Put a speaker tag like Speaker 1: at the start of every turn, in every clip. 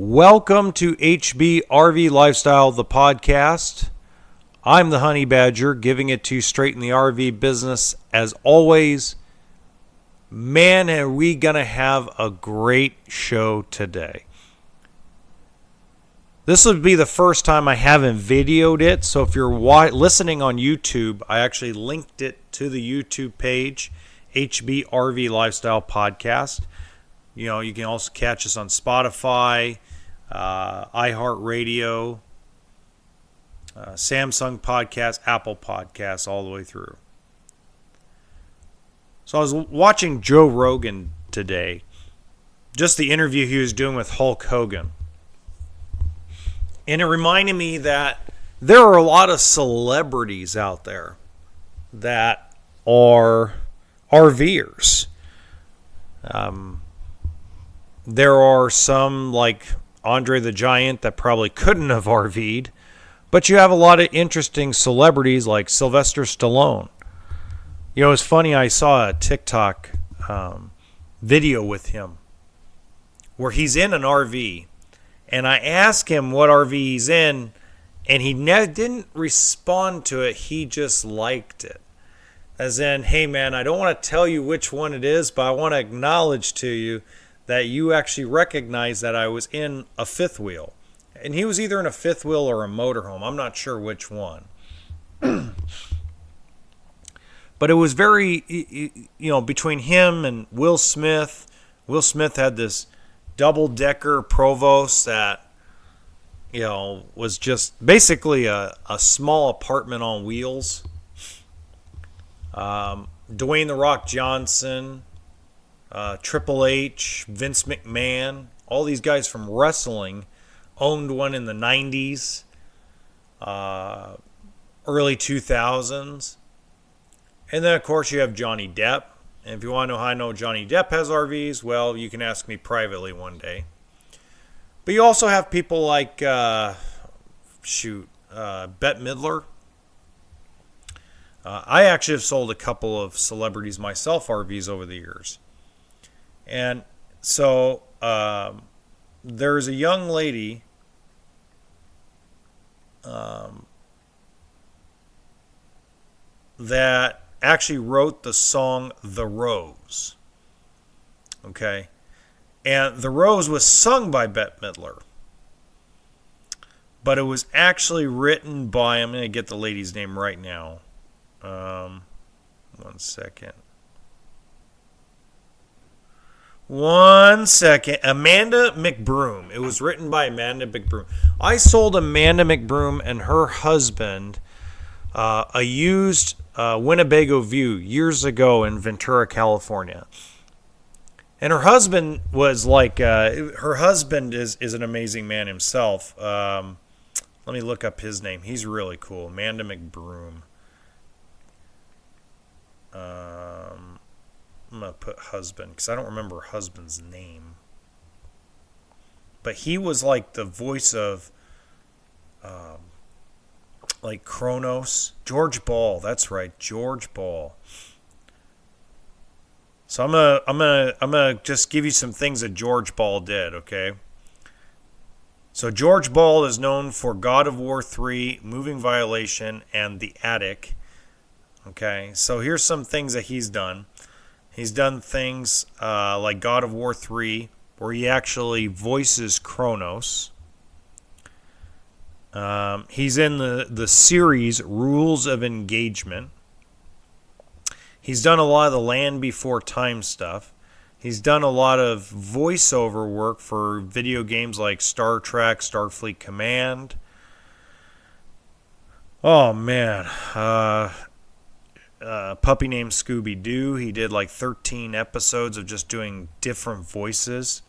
Speaker 1: Welcome to hbrv Lifestyle, the podcast. I'm the Honey Badger, giving it to you straight in the RV business. As always, man, are we going to have a great show today. This would be the first time I haven't videoed it, so if you're listening on YouTube, I actually linked it to the YouTube page, hbrv Lifestyle Podcast. You know, you can also catch us on Spotify, iHeartRadio, Samsung Podcast, Apple Podcasts, all the way through. So I was watching Joe Rogan today, just the interview he was doing with Hulk Hogan. And it reminded me that there are a lot of celebrities out there that are RVers. There are some like Andre the Giant that probably couldn't have RV'd, but you have a lot of interesting celebrities like Sylvester Stallone. You know, it's funny, I saw a TikTok video with him where he's in an RV, and I asked him what RV he's in, and he didn't respond to it. He just liked it. As in, hey man, I don't want to tell you which one it is, but I want to acknowledge to you that you actually recognize that I was in a fifth wheel. And he was either in a fifth wheel or a motorhome. I'm not sure which one. But it was very, between him and Will Smith. Will Smith had this double-decker Provost that, was just basically a small apartment on wheels. Dwayne "The Rock" Johnson, Triple H, Vince McMahon, all these guys from wrestling owned one in the 90s, early 2000s. And then, of course, you have Johnny Depp. And if you want to know how I know Johnny Depp has RVs, well, you can ask me privately one day. But you also have people like, Bette Midler. I actually have sold a couple of celebrities myself RVs over the years. And so there's a young lady that actually wrote the song "The Rose." Okay? And "The Rose" was sung by Bette Midler. But it was actually written by, I'm going to get the lady's name right now. 1 second. Amanda McBroom. It was written by Amanda McBroom. I sold Amanda McBroom and her husband a used Winnebago View years ago in Ventura, California. And her husband was like, her husband is an amazing man himself. Let me look up his name. He's really cool. Amanda McBroom. I'm going to put husband because I don't remember her husband's name. But he was like the voice of like Kronos. George Ball, that's right, George Ball. So I'm gonna just give you some things that George Ball did, okay? So George Ball is known for God of War 3, Moving Violation, and The Attic. Okay, so here's some things that he's done. He's done things like God of War 3, where he actually voices Kronos. He's in the series Rules of Engagement. He's done a lot of the Land Before Time stuff. He's done a lot of voiceover work for video games like Star Trek, Starfleet Command. Oh, man. Puppy Named Scooby-Doo. He did like 13 episodes of just doing different voices.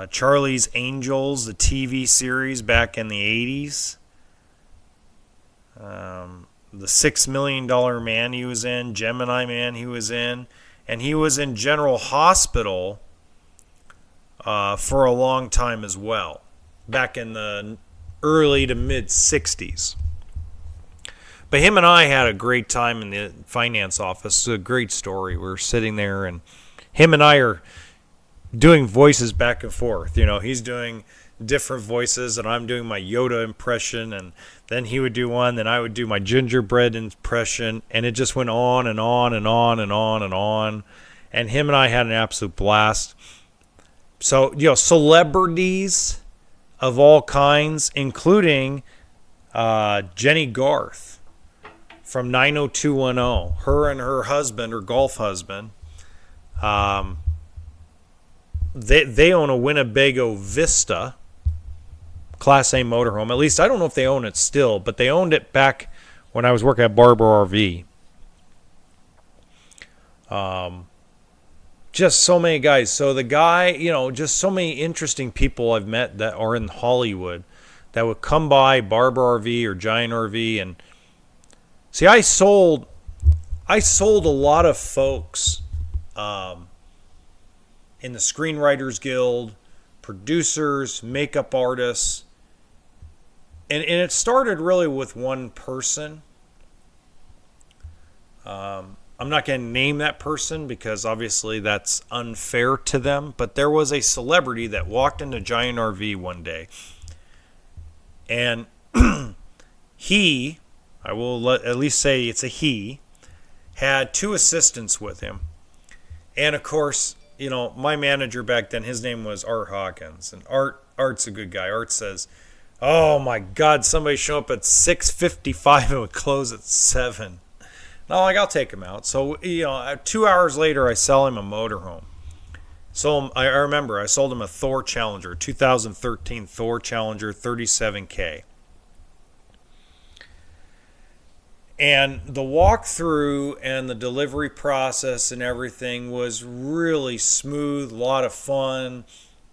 Speaker 1: Charlie's Angels, the TV series back in the 80s. The $6 Million Man he was in. Gemini Man he was in. And he was in General Hospital for a long time as well. Back in the early to mid 60s. But him and I had a great time in the finance office. It's a great story. We're sitting there, and him and I are doing voices back and forth. He's doing different voices, and I'm doing my Yoda impression, and then he would do one, then I would do my gingerbread impression, and it just went on and on and on and on and on. And him and I had an absolute blast. So, celebrities of all kinds, including Jenny Garth from 90210. Her and her husband, her golf husband, they own a Winnebago Vista Class A motorhome. At least I don't know if they own it still, but they owned it back when I was working at Barber RV. Just so many guys. So the guy, just so many interesting people I've met that are in Hollywood that would come by Barber RV or Giant RV. And see, I sold a lot of folks in the Screenwriters Guild, producers, makeup artists. And it started really with one person. I'm not going to name that person because obviously that's unfair to them. But there was a celebrity that walked into Giant RV one day. And he, I will at least say it's a he, had two assistants with him. And of course, my manager back then, his name was Art Hawkins. And Art's a good guy. Art says, "Oh my God, somebody show up at 6:55 and would close at 7. And I'm like, I'll take him out. So, 2 hours later, I sell him a motorhome. So I remember I sold him a Thor Challenger, 2013 Thor Challenger 37K. And the walkthrough and the delivery process and everything was really smooth, a lot of fun.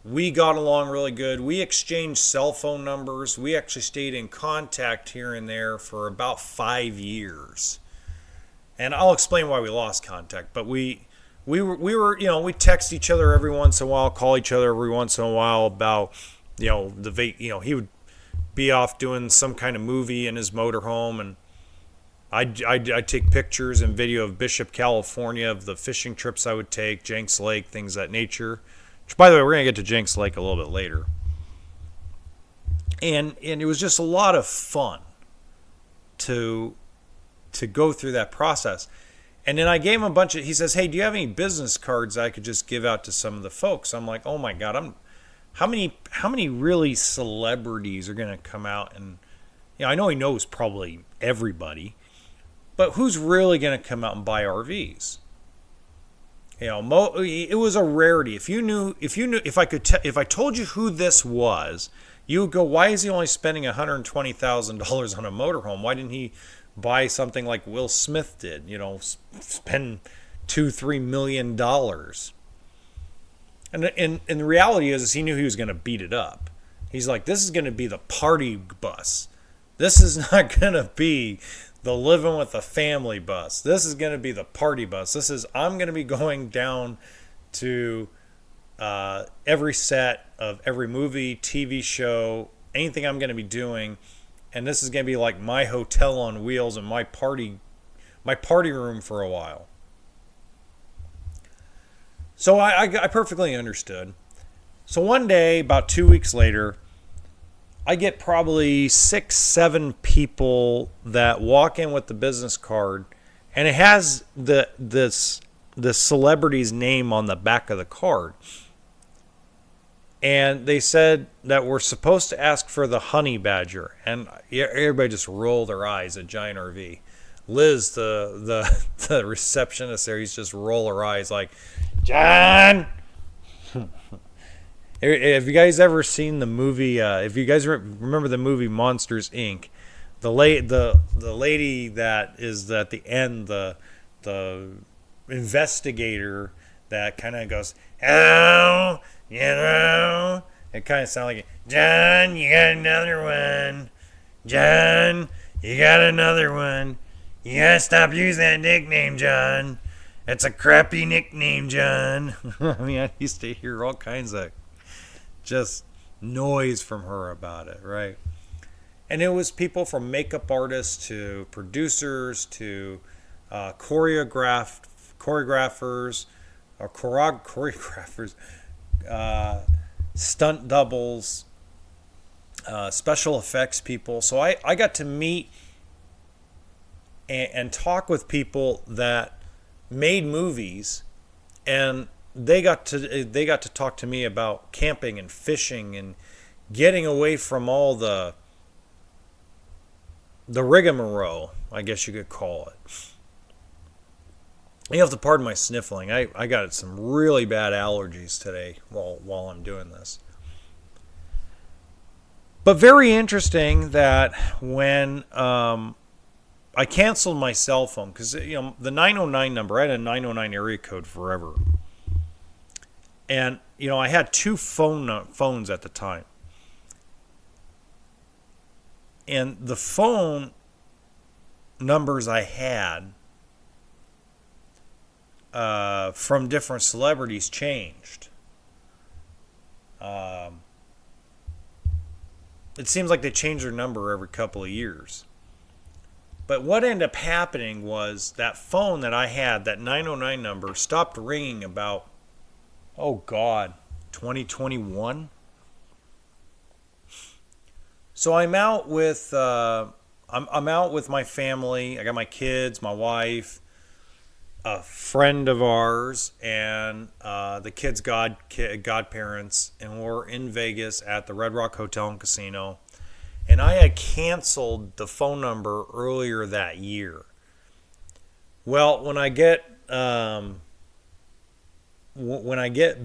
Speaker 1: We got along really good. We exchanged cell phone numbers. We actually stayed in contact here and there for about 5 years. And I'll explain why we lost contact. But we we text each other every once in a while, call each other every once in a while about, he would be off doing some kind of movie in his motorhome, and I'd take pictures and video of Bishop, California, of the fishing trips I would take, Jenks Lake, things of that nature. Which, by the way, we're going to get to Jenks Lake a little bit later. And it was just a lot of fun to go through that process. And then I gave him a bunch of, he says, "Hey, do you have any business cards I could just give out to some of the folks?" I'm like, oh my God, how many really celebrities are going to come out? And, I know he knows probably everybody, but who's really going to come out and buy RVs? It was a rarity. If I told you who this was, you would go, why is he only spending $120,000 on a motorhome? Why didn't he buy something like Will Smith did? Spend $2-3 million. And the reality is he knew he was going to beat it up. He's like, this is going to be the party bus. This is not going to be the living with a family bus. This is going to be the party bus. I'm going to be going down to every set of every movie, TV show, anything I'm going to be doing. And this is going to be like my hotel on wheels and my party room for a while. So I perfectly understood. So one day, about 2 weeks later, I get probably 6-7 people that walk in with the business card, and it has the celebrity's name on the back of the card. And they said that we're supposed to ask for the honey badger, and everybody just rolled their eyes at Giant RV. Liz, the receptionist there, he's just roll her eyes like, "John." Have you guys ever seen the movie? If you guys remember the movie Monsters Inc., the lady that is at the end, the investigator that kind of goes, "Oh, it kind of sounds like, "John, you got another one. John, you got another one. You gotta stop using that nickname, John. It's a crappy nickname, John." I mean, I used to hear all kinds of just noise from her about it, right? And it was people from makeup artists to producers to choreographers, stunt doubles, special effects people. So I got to meet and talk with people that made movies, and they got to talk to me about camping and fishing and getting away from all the rigmarole, I guess you could call it. You have to pardon my sniffling. I got some really bad allergies today while I'm doing this. But very interesting that when I canceled my cell phone, because the 909 number, I had a 909 area code forever, and I had two phones at the time, and the phone numbers I had from different celebrities changed. It seems like they change their number every couple of years. But what ended up happening was that phone that I had, that 909 number, stopped ringing about, 2021. So I'm out with I'm out with my family. I got my kids, my wife, a friend of ours, and the kids' godparents, and we're in Vegas at the Red Rock Hotel and Casino. And I had canceled the phone number earlier that year. Well, when I get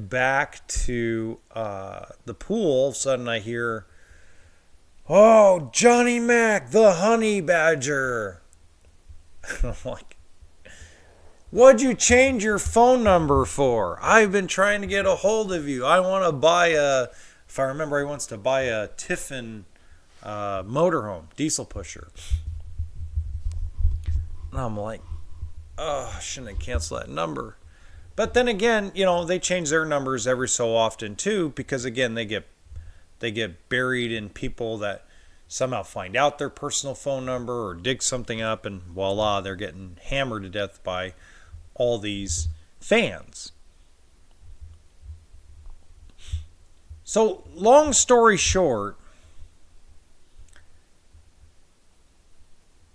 Speaker 1: back to the pool, all of a sudden I hear, "Oh, Johnny Mac, the honey badger." I'm like, "What'd you change your phone number for? I've been trying to get a hold of you. I want to buy if I remember, he wants to buy a Tiffin motorhome, diesel pusher." And I'm like, I shouldn't have canceled that number. But then again, they change their numbers every so often too, because again, they get buried in people that somehow find out their personal phone number or dig something up, and voila, they're getting hammered to death by all these fans. So, long story short,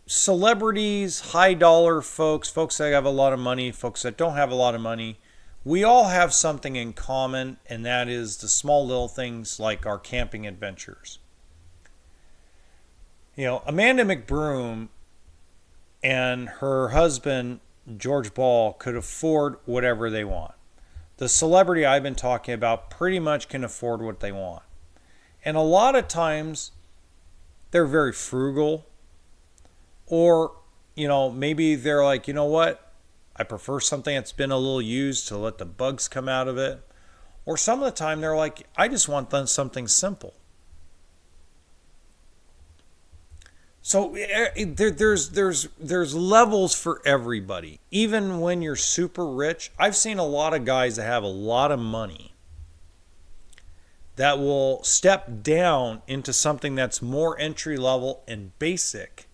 Speaker 1: celebrities, high dollar folks that have a lot of money, folks that don't have a lot of money, we all have something in common, and that is the small little things like our camping adventures. Amanda McBroom and her husband, George Ball, could afford whatever they want. The celebrity I've been talking about pretty much can afford what they want. And a lot of times, they're very frugal. Or, maybe they're like, you know what? I prefer something that's been a little used to let the bugs come out of it. Or some of the time they're like, I just want something simple. So there's levels for everybody. Even when you're super rich, I've seen a lot of guys that have a lot of money that will step down into something that's more entry level and basic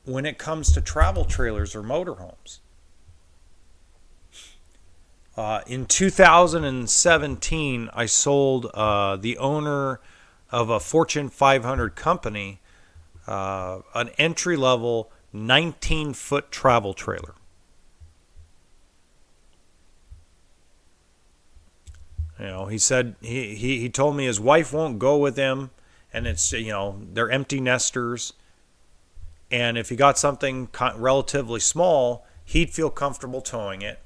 Speaker 1: when it comes to travel trailers or motorhomes. In 2017, I sold the owner of a Fortune 500 company an entry-level 19-foot travel trailer. He said he told me his wife won't go with him, and it's they're empty nesters. And if he got something relatively small, he'd feel comfortable towing it,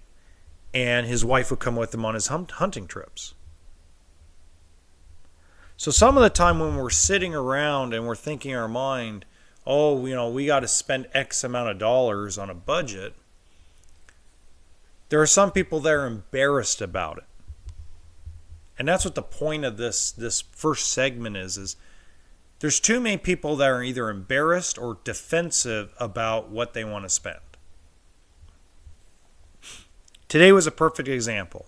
Speaker 1: and his wife would come with him on his hunting trips. So some of the time when we're sitting around and we're thinking in our mind, we got to spend X amount of dollars on a budget, there are some people that are embarrassed about it. And that's what the point of this first segment is there's too many people that are either embarrassed or defensive about what they want to spend. Today was a perfect example.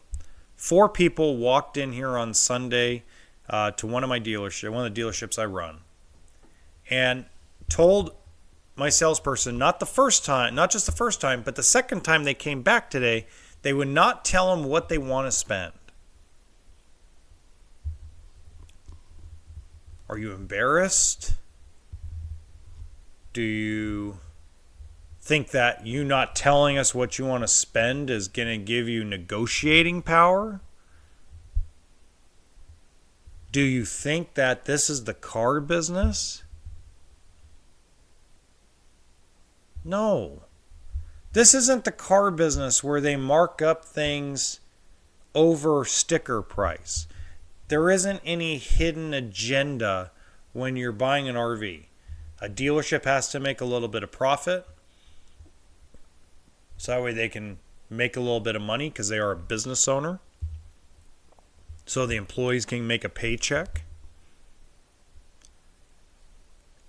Speaker 1: 4 people walked in here on Sunday to one of the dealerships I run, and told my salesperson not just the first time, but the second time they came back today, They would not tell them what they want to spend. Are you embarrassed? Do you think that you not telling us what you want to spend is going to give you negotiating power? Do you think that this is the car business? No. This isn't the car business where they mark up things over sticker price. There isn't any hidden agenda when you're buying an RV. A dealership has to make a little bit of profit, so that way they can make a little bit of money because they are a business owner. So the employees can make a paycheck.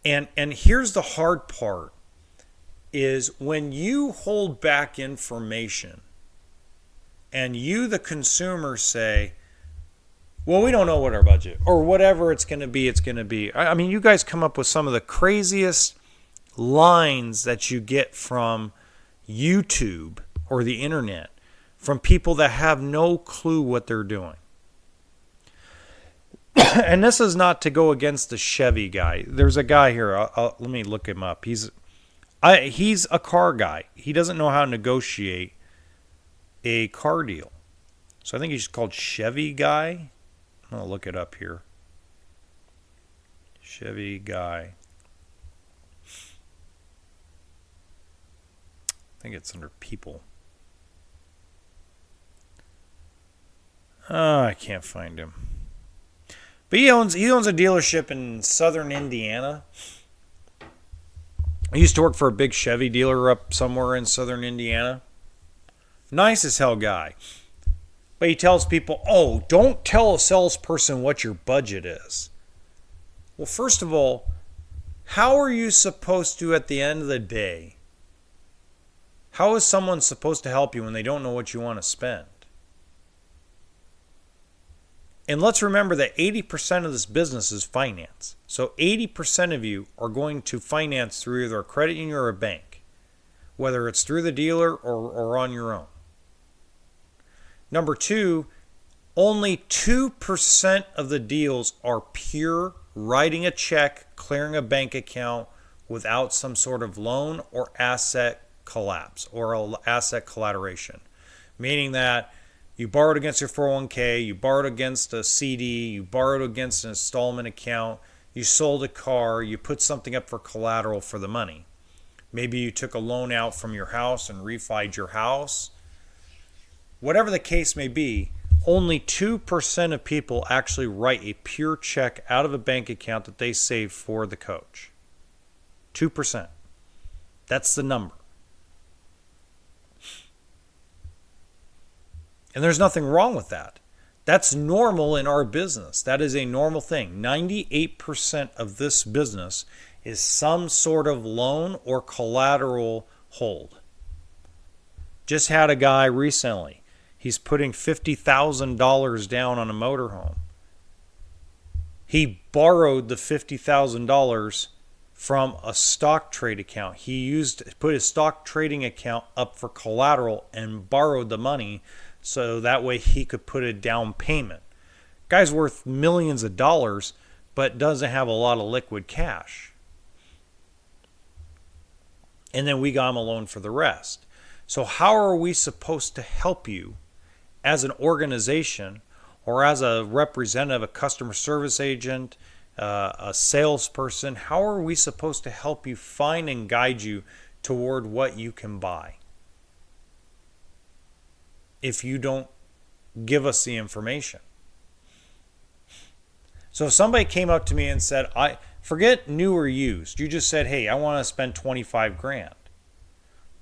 Speaker 1: And here's the hard part, is when you hold back information and you, the consumer, say, well, we don't know what our budget, or whatever it's going to be, it's going to be. I mean, you guys come up with some of the craziest lines that you get from YouTube or the internet from people that have no clue what they're doing. And this is not to go against the Chevy guy. There's a guy here. Let me look him up. He's a car guy. He doesn't know how to negotiate a car deal. So I think he's called Chevy Guy. I'll look it up here. Chevy Guy. I think it's under people. I can't find him. But he owns a dealership in southern Indiana. I used to work for a big Chevy dealer up somewhere in southern Indiana. Nice as hell guy. But he tells people, oh, don't tell a salesperson what your budget is. Well, first of all, how are you supposed to, at the end of the day, how is someone supposed to help you when they don't know what you want to spend? And let's remember that 80% of this business is finance. So 80% of you are going to finance through either a credit union or a bank, whether it's through the dealer or on your own. Number two, only 2% of the deals are pure writing a check, clearing a bank account without some sort of loan or asset collapse or asset collateration. Meaning that you borrowed against your 401k, you borrowed against a CD, you borrowed against an installment account, you sold a car, you put something up for collateral for the money. Maybe you took a loan out from your house and refied your house. Whatever the case may be, only 2% of people actually write a pure check out of a bank account that they save for the coach. 2%. That's the number. And there's nothing wrong with that. That's normal in our business. That is a normal thing. 98% of this business is some sort of loan or collateral hold. Just had a guy recently. He's putting $50,000 down on a motorhome. He borrowed the $50,000 from a stock trade account. He put his stock trading account up for collateral and borrowed the money so that way he could put a down payment. Guy's worth millions of dollars, but doesn't have a lot of liquid cash. And then we got him a loan for the rest. So how are we supposed to help you as an organization or as a representative, a customer service agent, a salesperson? How are we supposed to help you find and guide you toward what you can buy if you don't give us the information? So if somebody came up to me and said, I forget new or used, you just said, hey, I want to spend 25 grand.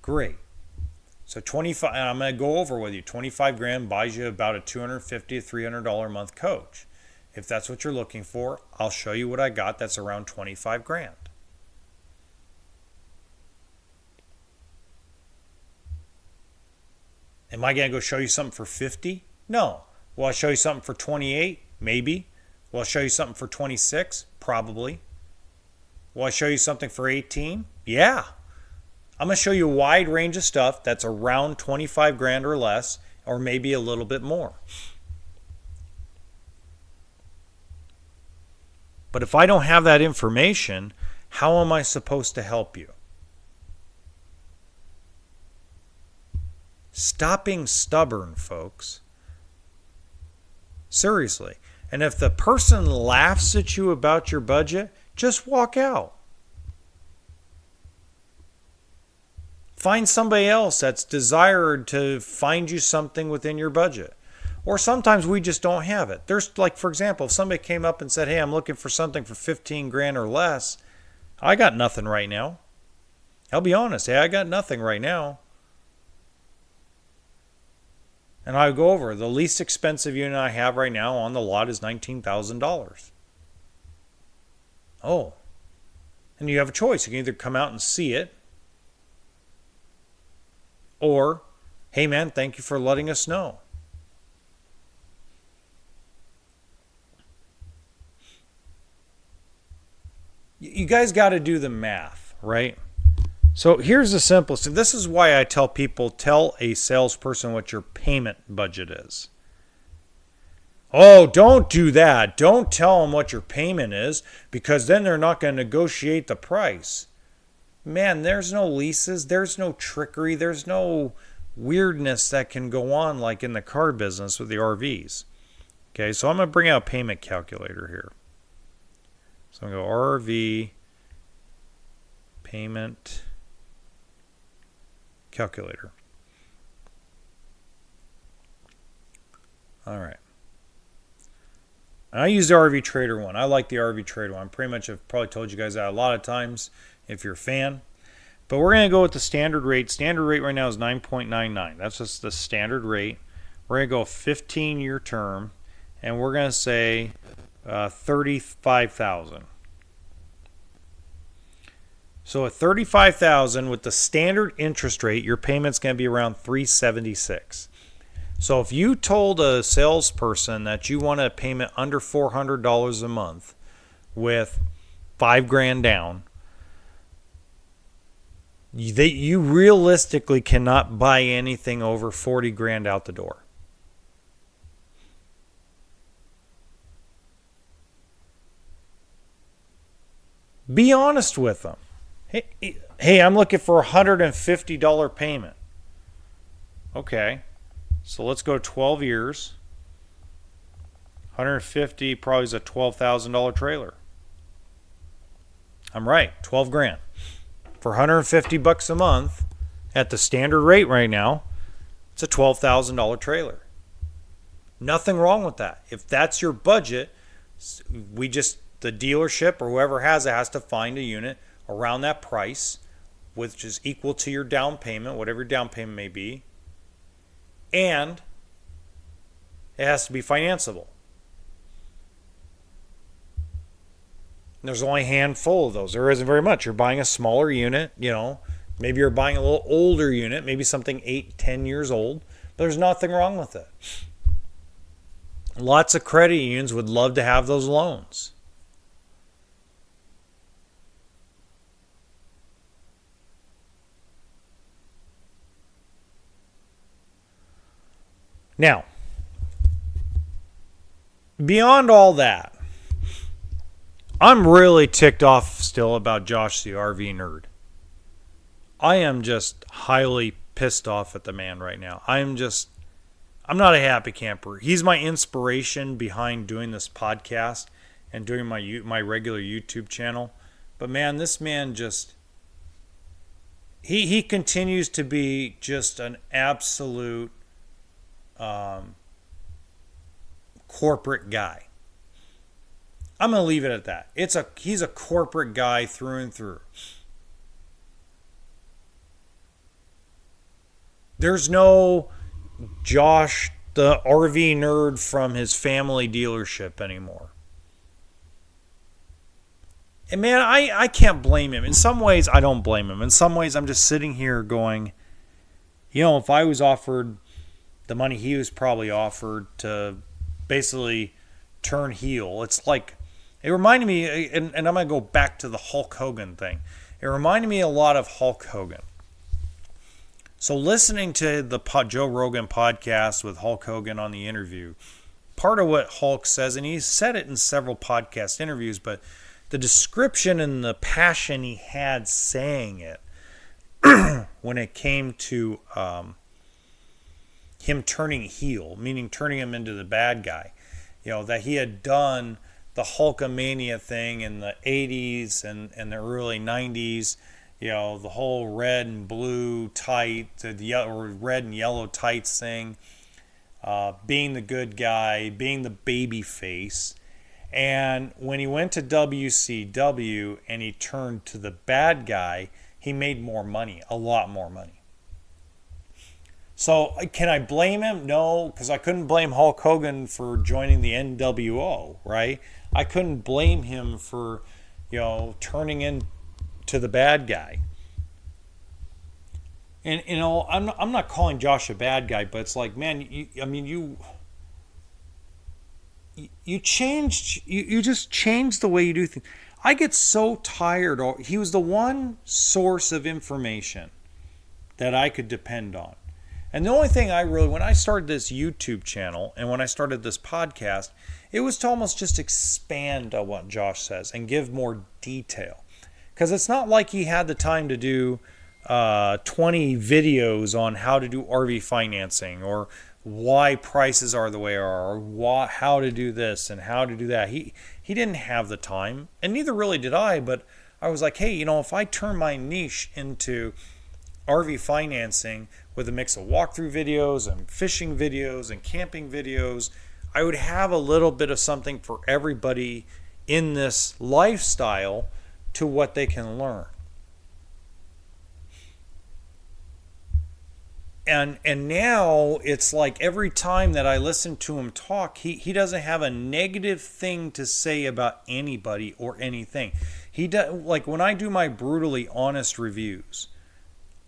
Speaker 1: Great. So 25, and I'm going to go over with you, 25 grand buys you about a $250 to $300 a month coach. If that's what you're looking for, I'll show you what I got that's around 25 grand. Am I going to go show you something for 50? No. Will I show you something for 28? Maybe. Will I show you something for 26? Probably. Will I show you something for 18? Yeah. I'm going to show you a wide range of stuff that's around 25 grand or less, or maybe a little bit more. But if I don't have that information, how am I supposed to help you? Stop being stubborn, folks. Seriously. And if the person laughs at you about your budget, just walk out. Find somebody else that's desired to find you something within your budget. Or sometimes we just don't have it. There's, like, for example, if somebody came up and said, hey, I'm looking for something for 15 grand or less, I got nothing right now. I'll be honest. Hey, I got nothing right now. And I go over, the least expensive unit I have right now on the lot is $19,000. Oh. And you have a choice. You can either come out and see it, or, hey man, thank you for letting us know. You guys got to do the math, right? So here's the simplest. This is why I tell people, tell a salesperson what your payment budget is. Oh, don't do that. Don't tell them what your payment is, because then they're not going to negotiate the price. Man, there's no leases. There's no trickery. There's no weirdness that can go on like in the car business with the RVs. Okay, so I'm going to bring out a payment calculator here. So I'm going to go RV payment calculator. All right. And I use the RV Trader one. I like the RV Trader one. Pretty much I've probably told you guys that a lot of times if you're a fan. But we're going to go with the standard rate. Standard rate right now is 9.99. That's just the standard rate. We're going to go 15-year term, and we're going to say $35,000. So at $35,000 with the standard interest rate, your payment's going to be around $376. So if you told a salesperson that you want a payment under $400 a month with $5,000 down, you realistically cannot buy anything over $40,000 out the door. Be honest with them. Hey, I'm looking for a $150 payment. Okay, so let's go 12 years. 150 probably is a $12,000 trailer. I'm right, 12 grand. For 150 bucks a month at the standard rate right now, it's a $12,000 trailer. Nothing wrong with that. If that's your budget, the dealership or whoever has it has to find a unit around that price, which is equal to your down payment, whatever your down payment may be, and it has to be financeable. And there's only a handful of those. There isn't very much. You're buying a smaller unit, maybe you're buying a little older unit, maybe something 8-10 years old. But there's nothing wrong with it. Lots of credit unions would love to have those loans. Now, beyond all that, I'm really ticked off still about Josh the RV nerd. I am just highly pissed off at the man right now. I'm not a happy camper. He's my inspiration behind doing this podcast and doing my regular YouTube channel. But man, this man just, he continues to be just an absolute corporate guy. I'm going to leave it at that. He's a corporate guy through and through. There's no Josh, the RV nerd from his family dealership anymore. And man, I can't blame him. In some ways, I don't blame him. In some ways, I'm just sitting here going, if I was offered the money he was probably offered to basically turn heel, it's like, it reminded me, and I'm going to go back to the Hulk Hogan thing. It reminded me a lot of Hulk Hogan. So listening to the Joe Rogan podcast with Hulk Hogan on the interview, part of what Hulk says, and he's said it in several podcast interviews, but the description and the passion he had saying it when it came to him turning heel, meaning turning him into the bad guy, that he had done the Hulkamania thing in the 80s and the early 90s, the whole red and blue tight, or red and yellow tights thing, being the good guy, being the baby face. And when he went to WCW and he turned to the bad guy, he made more money, a lot more money. So can I blame him? No, because I couldn't blame Hulk Hogan for joining the NWO, right? I couldn't blame him for, turning into the bad guy. And, I'm not calling Josh a bad guy, but it's like, man, you changed, you just changed the way you do things. I get so tired. He was the one source of information that I could depend on. And the only thing when I started this YouTube channel and when I started this podcast, it was to almost just expand on what Josh says and give more detail. Because it's not like he had the time to do 20 videos on how to do RV financing or why prices are the way they are, or how to do this and how to do that. He didn't have the time, and neither really did I, but I was like, hey, if I turn my niche into RV financing with a mix of walkthrough videos and fishing videos and camping videos, I would have a little bit of something for everybody in this lifestyle to what they can learn. And now it's like every time that I listen to him talk, he doesn't have a negative thing to say about anybody or anything. He does, like when I do my brutally honest reviews,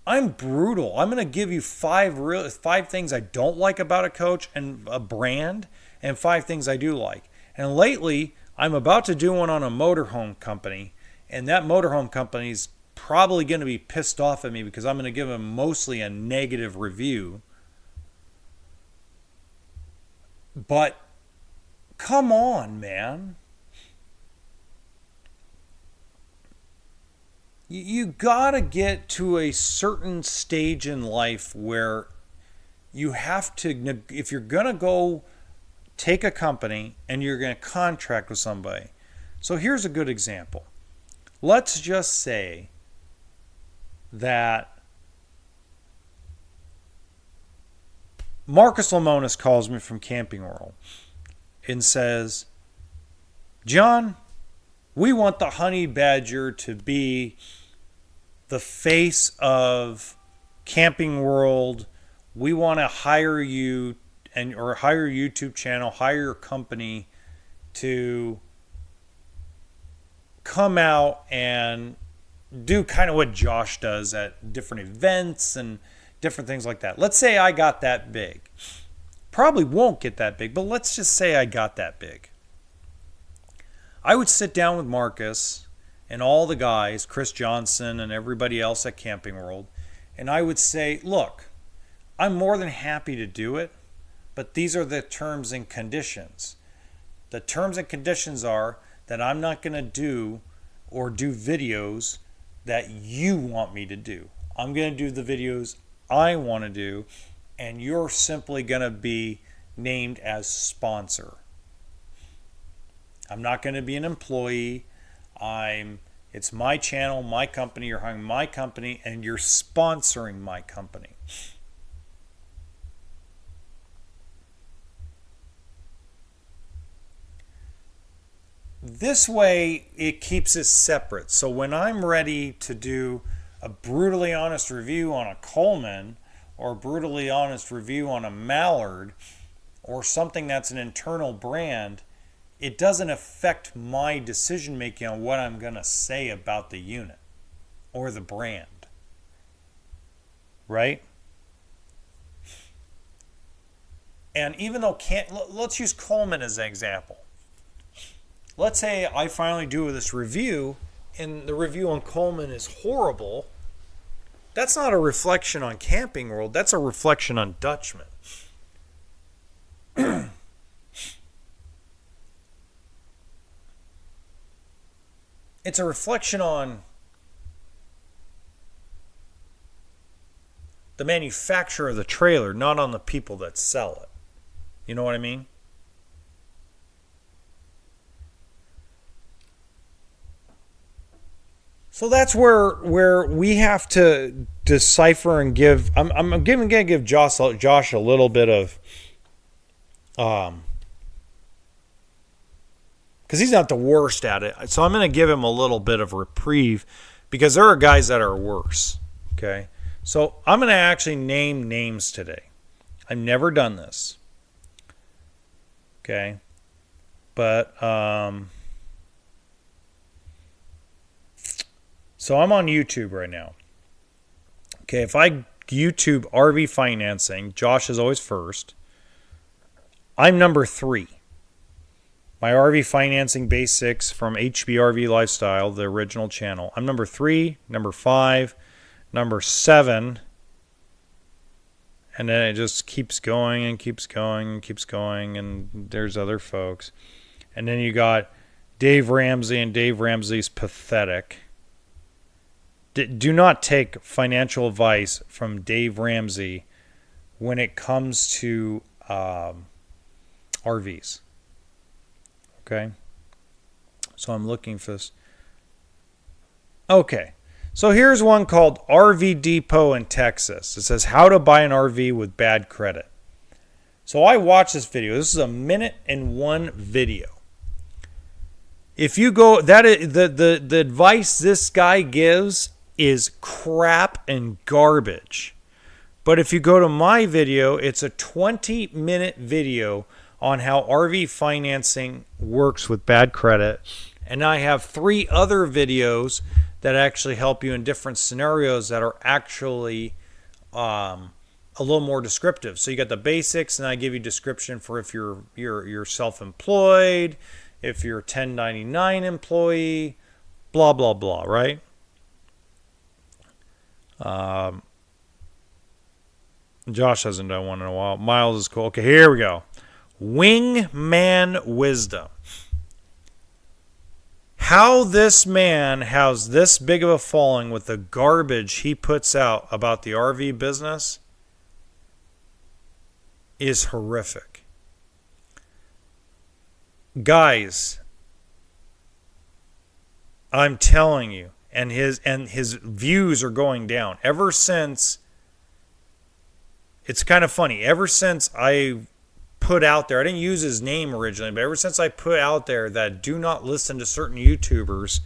Speaker 1: I'm brutal. I'm going to give you five things I don't like about a coach and a brand, and 5 things I do like. And lately, I'm about to do one on a motorhome company, and that motorhome company's probably going to be pissed off at me because I'm going to give them mostly a negative review. But come on, man. You got to get to a certain stage in life where you have to, if you're going to go take a company and you're going to contract with somebody. So here's a good example. Let's just say that Marcus Lemonis calls me from Camping World and says, John, we want the Honey Badger to be the face of Camping World. We want to hire you or hire your YouTube channel, hire your company to come out and do kind of what Josh does at different events and different things like that. Let's say I got that big. Probably won't get that big, but let's just say I got that big. I would sit down with Marcus and all the guys, Chris Johnson and everybody else at Camping World, and I would say, look, I'm more than happy to do it, but these are the terms and conditions. The terms and conditions are that I'm not going to do videos that you want me to do. I'm going to do the videos I want to do, and you're simply going to be named as sponsor. I'm not going to be an employee. It's my channel, my company. You're hiring my company, and you're sponsoring my company. This way, it keeps it separate. So when I'm ready to do a brutally honest review on a Coleman or a brutally honest review on a Mallard or something that's an internal brand, it doesn't affect my decision making on what I'm going to say about the unit or the brand. Right? And even though let's use Coleman as an example. Let's say I finally do this review and the review on Coleman is horrible. That's not a reflection on Camping World. That's a reflection on Dutchman. It's a reflection on the manufacturer of the trailer, not on the people that sell it. You know what I mean? So that's where we have to decipher and give. I'm gonna give Josh a little bit of, because he's not the worst at it. So I'm gonna give him a little bit of reprieve, because there are guys that are worse. Okay, so I'm gonna actually name names today. I've never done this. Okay, but so I'm on YouTube right now. Okay, if I YouTube RV financing, Josh is always first. I'm number 3. My RV financing basics from hbrv Lifestyle, the original channel. I'm number 3, number 5, number 7. And then it just keeps going and keeps going and keeps going. And there's other folks. And then you got Dave Ramsey, and Dave Ramsey's pathetic. Do not take financial advice from Dave Ramsey when it comes to RVs. Okay? So I'm looking for this. Okay. So here's one called RV Depot in Texas. It says how to buy an RV with bad credit. So I watched this video. This is a 1:01 video. If you go, that is, the advice this guy gives is crap and garbage. But if you go to my video, it's a 20-minute video on how RV financing works with bad credit. And I have 3 other videos that actually help you in different scenarios that are actually a little more descriptive. So you got the basics, and I give you description for if you're self-employed, if you're a 1099 employee, blah, blah, blah, right? Josh hasn't done one in a while. Miles is cool. Okay, here we go. Wingman wisdom. How this man has this big of a following with the garbage he puts out about the RV business is horrific. Guys, I'm telling you, and his views are going down ever since. It's kind of funny. Ever since I put out there, I didn't use his name originally, but ever since I put out there that do not listen to certain YouTubers,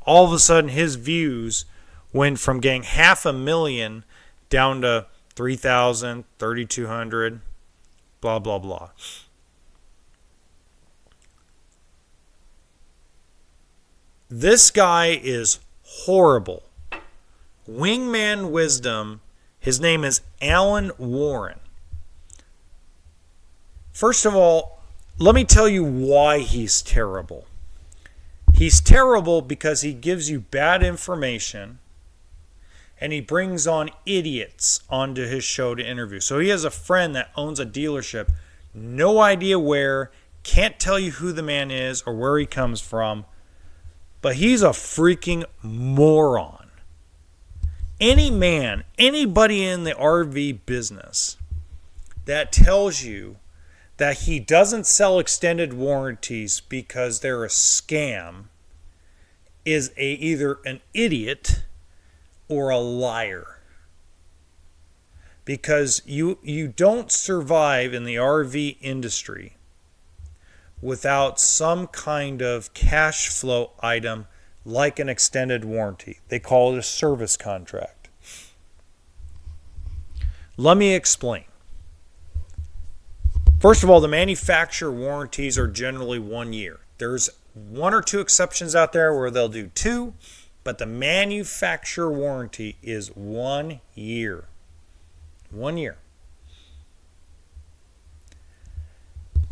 Speaker 1: all of a sudden his views went from getting 500,000 down to 3,000, 3,200, blah, blah, blah. This guy is horrible. Wingman wisdom. His name is Alan Warren. First of all, let me tell you why he's terrible. He's terrible because he gives you bad information, and he brings on idiots onto his show to interview. So he has a friend that owns a dealership, no idea where, can't tell you who the man is or where he comes from, but he's a freaking moron. Anybody in the RV business that tells you that he doesn't sell extended warranties because they're a scam is either an idiot or a liar. Because you don't survive in the RV industry without some kind of cash flow item like an extended warranty. They call it a service contract. Let me explain. First of all, the manufacturer warranties are generally 1 year. There's 1 or 2 exceptions out there where they'll do 2, but the manufacturer warranty is 1 year. 1 year.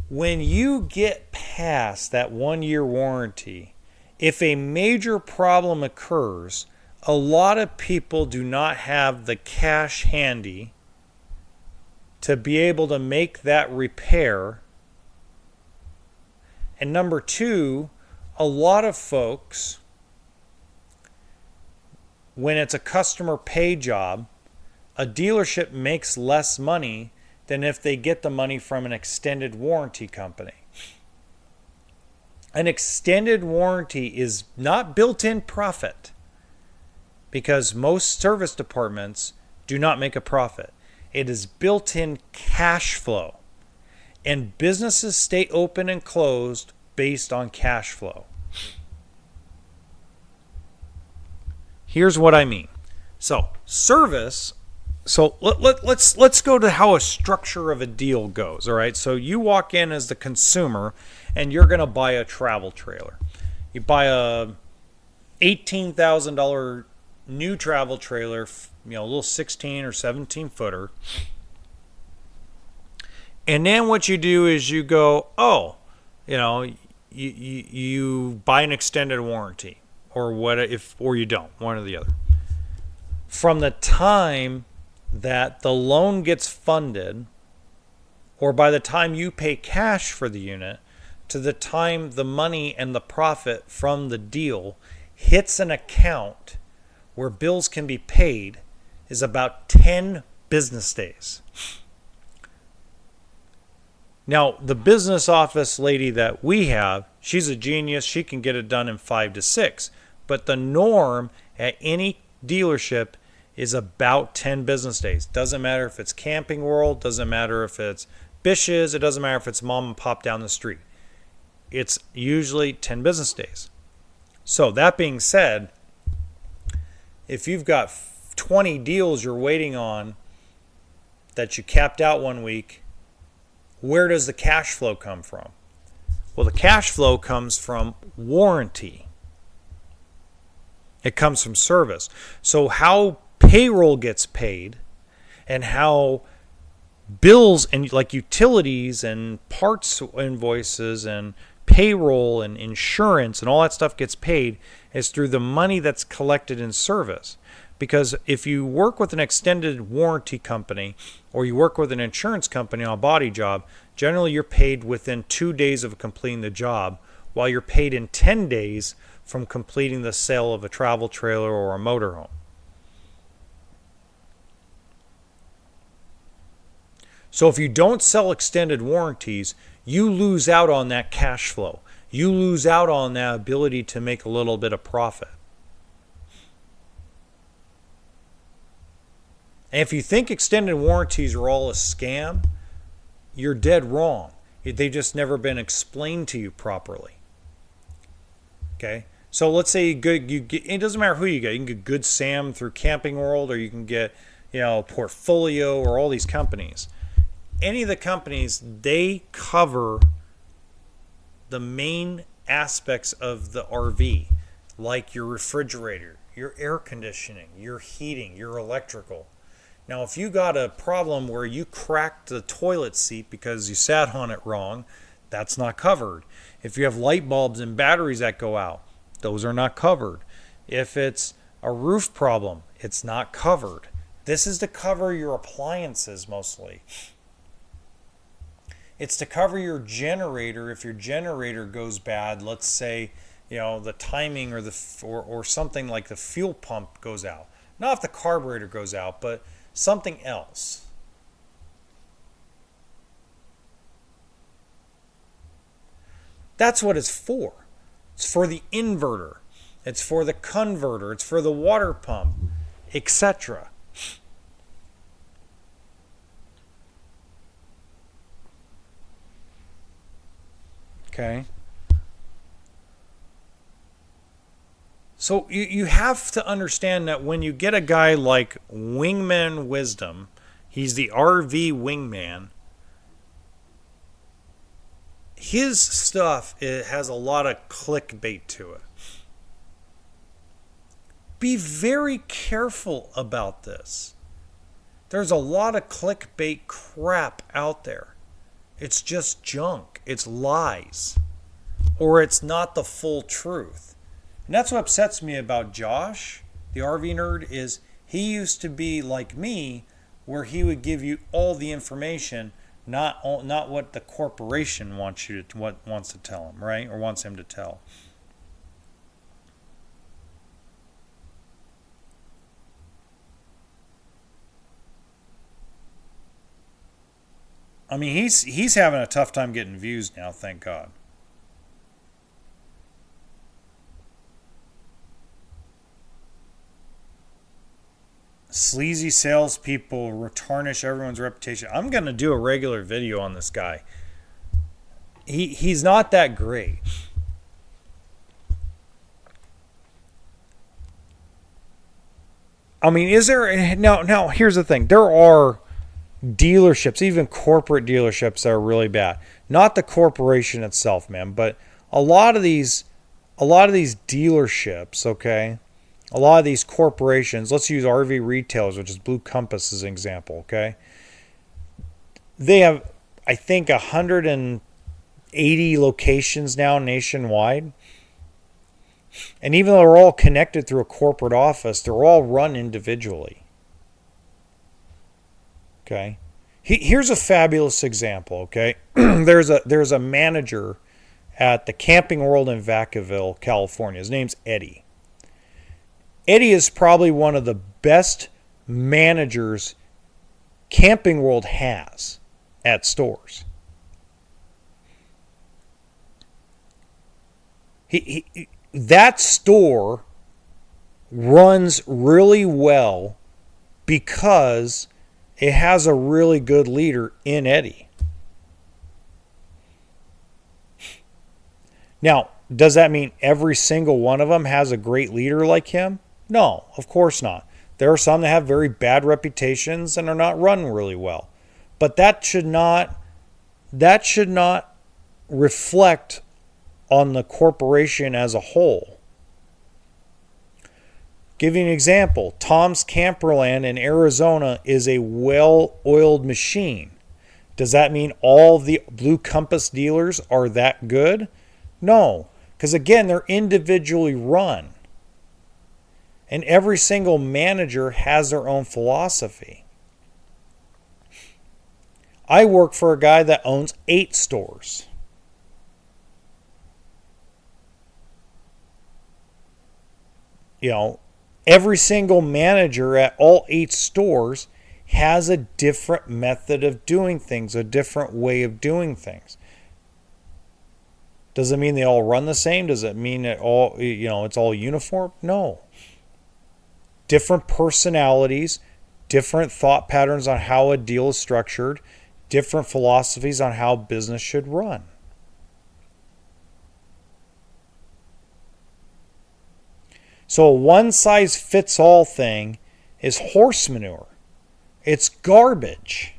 Speaker 1: When you get past that 1 year warranty, if a major problem occurs, a lot of people do not have the cash handy to be able to make that repair. And number two, a lot of folks, when it's a customer pay job, a dealership makes less money than if they get the money from an extended warranty company. An extended warranty is not built-in profit because most service departments do not make a profit. It is built-in cash flow. And businesses stay open and closed based on cash flow. Here's what I mean. So, service. So let's go to how a structure of a deal goes. All right. So you walk in as the consumer, and you're going to buy a travel trailer. You buy a $18,000 new travel trailer, a little 16 or 17 footer. And then what you do is you go, you buy an extended warranty, or or you don't, one or the other. From the time that the loan gets funded, or by the time you pay cash for the unit, to the time the money and the profit from the deal hits an account where bills can be paid, is about 10 business days. Now, the business office lady that we have, she's a genius. She can get it done in 5 to 6. But the norm at any dealership is about 10 business days. Doesn't matter if it's Camping World, doesn't matter if it's Bish's, it doesn't matter if it's mom and pop down the street. It's usually 10 business days. So that being said, if you've got 20 deals you're waiting on that you capped out one week, where does the cash flow come from? Well, the cash flow comes from warranty. It comes from service. So how payroll gets paid and how bills and like utilities and parts invoices and payroll and insurance and all that stuff gets paid is through the money that's collected in service. Because if you work with an extended warranty company or you work with an insurance company on a body job, generally you're paid within 2 days of completing the job, while you're paid in 10 days from completing the sale of a travel trailer or a motorhome. So if you don't sell extended warranties, you lose out on that cash flow. You lose out on that ability to make a little bit of profit. And if you think extended warranties are all a scam, you're dead wrong. They've just never been explained to you properly. Okay? So let's say you get, it doesn't matter who you get. You can get Good Sam through Camping World, or you can get, Portfolio, or all these companies. Any of the companies, they cover the main aspects of the RV, like your refrigerator, your air conditioning, your heating, your electrical. Now, if you got a problem where you cracked the toilet seat because you sat on it wrong, that's not covered. If you have light bulbs and batteries that go out, those are not covered. If it's a roof problem, it's not covered. This is to cover your appliances mostly. It's to cover your generator if your generator goes bad. Let's say, the timing or something like the fuel pump goes out. Not if the carburetor goes out, but something else. That's what it's for. It's for the inverter. It's for the converter. It's for the water pump, etc. Okay. So you have to understand that when you get a guy like Wingman Wisdom, he's the RV wingman, his stuff, it has a lot of clickbait to it. Be very careful about this. There's a lot of clickbait crap out there. It's just junk. It's lies. Or it's not the full truth. And that's what upsets me about Josh, the RV nerd, is he used to be like me, where he would give you all the information, not what the corporation wants to tell him, right? Or wants him to tell. I mean, he's having a tough time getting views now, thank God. Sleazy salespeople tarnish everyone's reputation. I'm gonna do a regular video on this guy. He's not that great. I mean, is there now? Here's the thing: there are dealerships, even corporate dealerships, that are really bad. Not the corporation itself, man, but a lot of these dealerships, okay, a lot of these corporations. Let's use RV retailers, which is Blue Compass as an example, okay. They have, I think, 180 locations now nationwide. And even though they're all connected through a corporate office, they're all run individually. Okay. Here's a fabulous example, okay? there's a manager at the Camping World in Vacaville, California. His name's Eddie. Eddie is probably one of the best managers Camping World has at stores. That store runs really well because it has a really good leader in Eddie. Now, does that mean every single one of them has a great leader like him? No, of course not. There are some that have very bad reputations and are not run really well. But that should not reflect on the corporation as a whole. Give you an example. Tom's Camperland in Arizona is a well-oiled machine. Does that mean all the Blue Compass dealers are that good? No, because again, they're individually run. And every single manager has their own philosophy. I work for a guy that owns 8 stores. You know, every single manager at all 8 stores has a different method of doing things, a different way of doing things. Does it mean they all run the same? Does it mean that all, it's all uniform? No. Different personalities, different thought patterns on how a deal is structured, different philosophies on how business should run. So a one-size-fits-all thing is horse manure. It's garbage.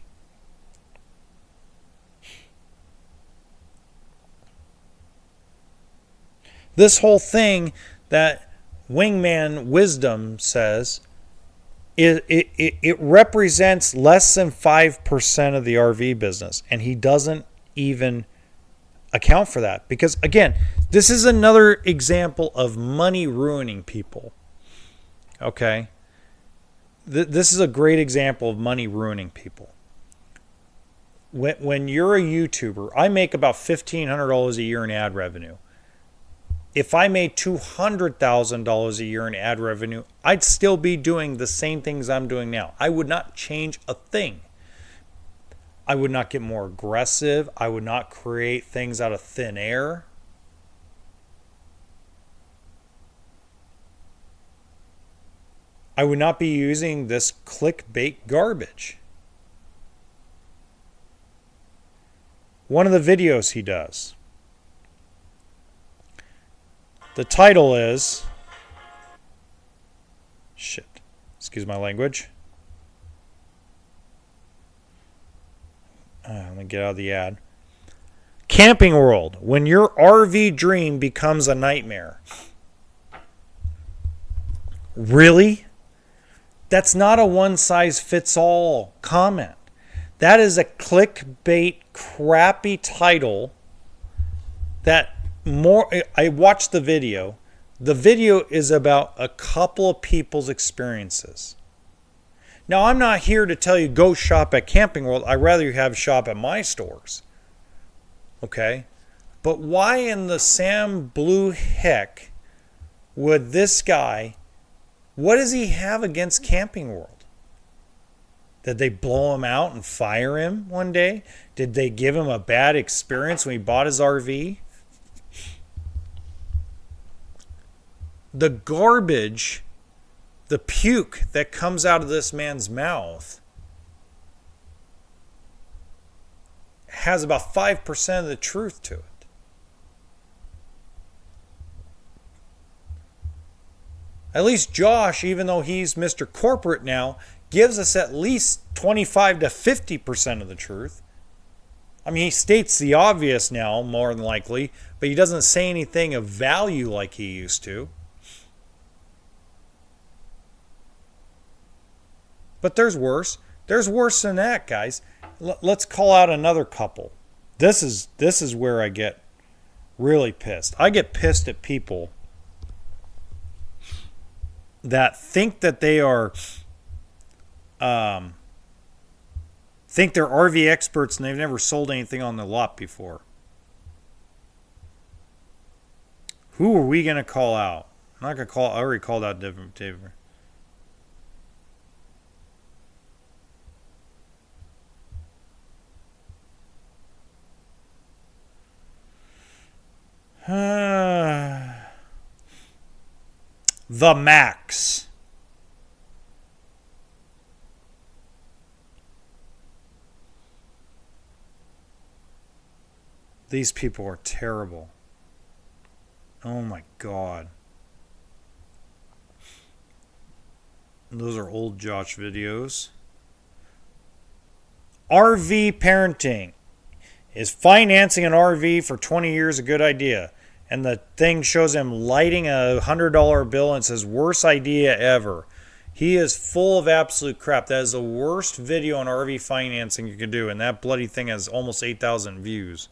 Speaker 1: This whole thing that Wingman Wisdom says, it represents less than 5% of the RV business, and he doesn't even account for that. Because again, this is another example of money ruining people. Okay? This is a great example of money ruining people. When you're a YouTuber, I make about $1,500 a year in ad revenue. If I made $200,000 a year in ad revenue, I'd still be doing the same things I'm doing now. I would not change a thing. I would not get more aggressive. I would not create things out of thin air. I would not be using this clickbait garbage. One of the videos he does, the title is, excuse my language. Let me get out of the ad. Camping World, when your RV dream becomes a nightmare. Really? That's not a one-size-fits-all comment. That is a clickbait, crappy title that I watched the video. The video is about a couple of people's experiences. Now, I'm not here to tell you go shop at Camping World. I'd rather you have shop at my stores. Okay? But why in the Sam Blue heck would this guy, what does he have against Camping World? Did they blow him out and fire him one day? Did they give him a bad experience when he bought his RV? The garbage, the puke that comes out of this man's mouth has about 5% of the truth to it. At least Josh, even though he's Mr. Corporate now, gives us at least 25 to 50% of the truth. I mean, he states the obvious now, more than likely, but he doesn't say anything of value like he used to. But there's worse. There's worse than that, guys. Let's call out another couple. This is where I get really pissed. I get pissed at people that think that they are think they're RV experts and they've never sold anything on the lot before. Who are we going to call out? I'm not going to call. I already called out David. The Max. These people are terrible. Oh my God. Those are old Josh videos. RV parenting. Is financing an RV for 20 years a good idea? And the thing shows him lighting a $100 bill and says, worst idea ever. He is full of absolute crap. That is the worst video on RV financing you can do. And that bloody thing has almost 8,000 views.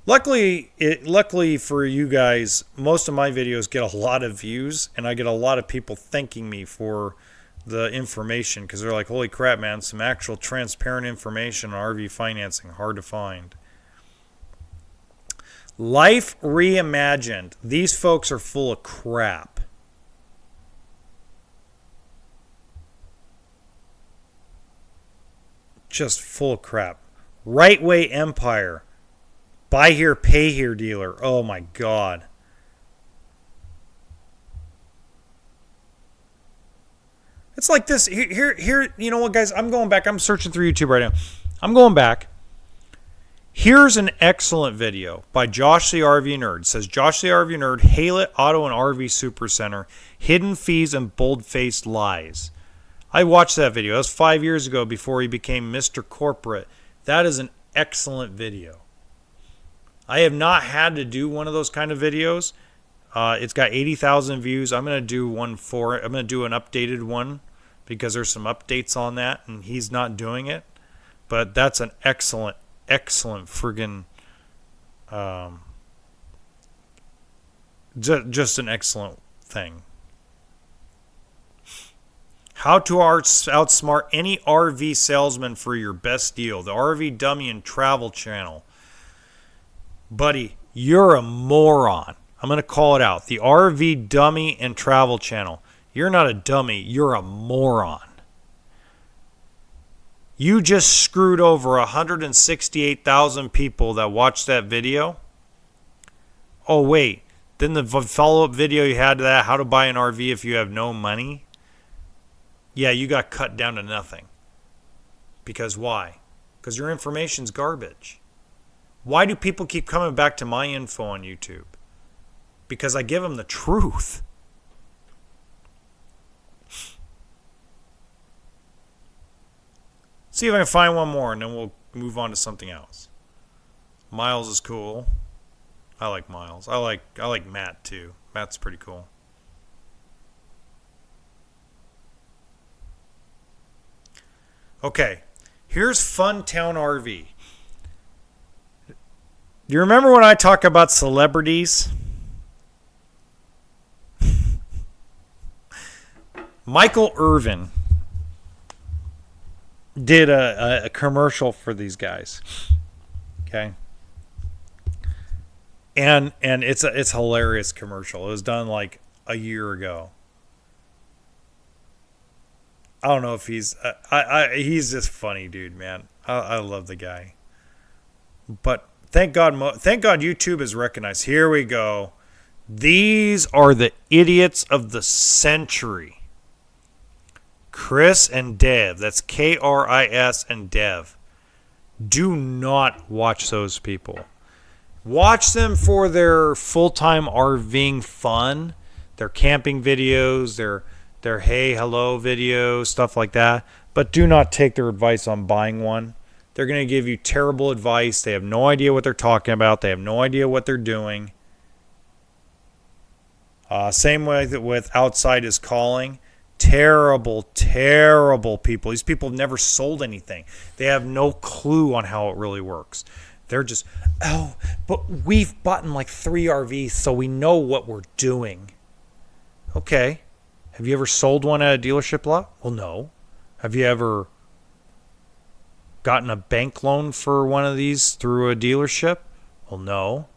Speaker 1: Luckily for you guys, most of my videos get a lot of views. And I get a lot of people thanking me for the information. Because they're like, holy crap, man. Some actual transparent information on RV financing. Hard to find. Life Reimagined. These folks are full of crap. Just full of crap. Right Way Empire. Buy here, pay here dealer. Oh my God. It's like this. Here, you know what, guys? I'm going back. I'm searching through YouTube right now. I'm going back. Here's an excellent video by Josh the RV Nerd. It says, Josh the RV Nerd, Haylett Auto and RV Supercenter, Hidden Fees and Bold-Faced Lies. I watched that video. That was 5 years ago before he became Mr. Corporate. That is an excellent video. I have not had to do one of those kind of videos. It's got 80,000 views. I'm going to do one for it. I'm going to do an updated one because there's some updates on that and he's not doing it. But that's an excellent friggin' just an excellent thing. How to outsmart any RV salesman for your best deal. The RV Dummy and Travel Channel. Buddy, you're a moron. I'm going to call it out. The RV Dummy and Travel Channel. You're not a dummy. You're a moron. You just screwed over 168,000 people that watched that video. Oh, wait. Then the follow-up video you had to that, how to buy an RV if you have no money. Yeah, you got cut down to nothing. Because why? Because your information's garbage. Why do people keep coming back to my info on YouTube? Because I give them the truth. See if I can find one more and then we'll move on to something else. Miles is cool. I like Miles. I like Matt too. Matt's pretty cool. Okay, here's Fun Town RV. Do you remember when I talk about celebrities? Michael Irvin did a commercial for these guys. Okay. And it's a hilarious commercial. It was done like a year ago. I don't know if he's he's just funny, dude, man. I love the guy. But thank God YouTube has recognized. Here we go. These are the idiots of the century. Chris and Dev. That's Kris and Dev. Do not watch those people. Watch them for their full-time RVing fun, their camping videos, their hey, hello videos, stuff like that. But do not take their advice on buying one. They're going to give you terrible advice. They have no idea what they're talking about. They have no idea what they're doing. Same way that with Outside is Calling. Terrible, terrible people. These people have never sold anything. They have no clue on how it really works. They're just, oh, but we've bought like 3 RVs, so we know what we're doing. Okay. Have you ever sold one at a dealership lot? Well, no. Have you ever gotten a bank loan for one of these through a dealership? Well, no.